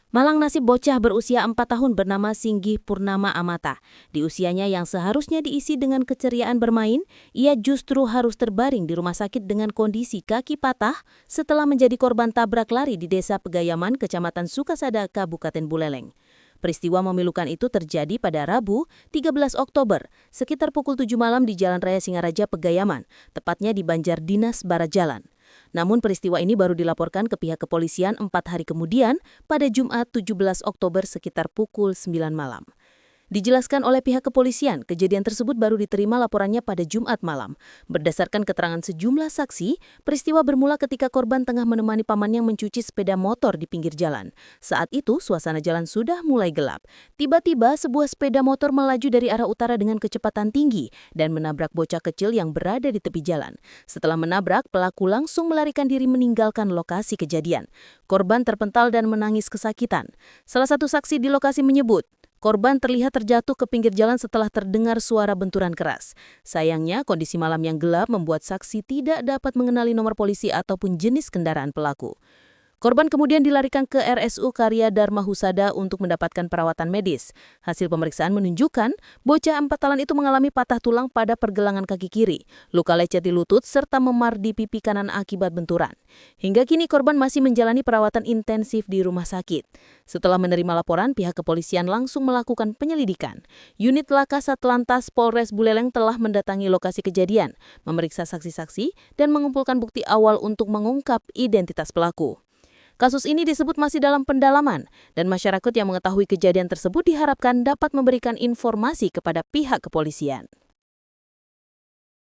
Malang nasib bocah berusia 4 tahun bernama Singgih Purnama Amata. Di usianya yang seharusnya diisi dengan keceriaan bermain, ia justru harus terbaring di rumah sakit dengan kondisi kaki patah setelah menjadi korban tabrak lari di Desa Pegayaman, Kecamatan Sukasada, Kabupaten Buleleng. Peristiwa memilukan itu terjadi pada Rabu, 13 Oktober, sekitar pukul 7 malam di Jalan Raya Singaraja, Pegayaman, tepatnya di Banjardinas Barat Jalan. Namun peristiwa ini baru dilaporkan ke pihak kepolisian 4 hari kemudian pada Jumat 17 Oktober sekitar pukul 9 malam. Dijelaskan oleh pihak kepolisian, kejadian tersebut baru diterima laporannya pada Jumat malam. Berdasarkan keterangan sejumlah saksi, peristiwa bermula ketika korban tengah menemani pamannya mencuci sepeda motor di pinggir jalan. Saat itu, suasana jalan sudah mulai gelap. Tiba-tiba, sebuah sepeda motor melaju dari arah utara dengan kecepatan tinggi dan menabrak bocah kecil yang berada di tepi jalan. Setelah menabrak, pelaku langsung melarikan diri meninggalkan lokasi kejadian. Korban terpental dan menangis kesakitan. Salah satu saksi di lokasi menyebut, korban terlihat terjatuh ke pinggir jalan setelah terdengar suara benturan keras. Sayangnya, kondisi malam yang gelap membuat saksi tidak dapat mengenali nomor polisi ataupun jenis kendaraan pelaku. Korban kemudian dilarikan ke RSU Karya Dharma Husada untuk mendapatkan perawatan medis. Hasil pemeriksaan menunjukkan bocah 4 tahun itu mengalami patah tulang pada pergelangan kaki kiri, luka lecet di lutut, serta memar di pipi kanan akibat benturan. Hingga kini korban masih menjalani perawatan intensif di rumah sakit. Setelah menerima laporan, pihak kepolisian langsung melakukan penyelidikan. Unit Laka Satlantas Polres Buleleng telah mendatangi lokasi kejadian, memeriksa saksi-saksi, dan mengumpulkan bukti awal untuk mengungkap identitas pelaku. Kasus ini disebut masih dalam pendalaman, dan masyarakat yang mengetahui kejadian tersebut diharapkan dapat memberikan informasi kepada pihak kepolisian.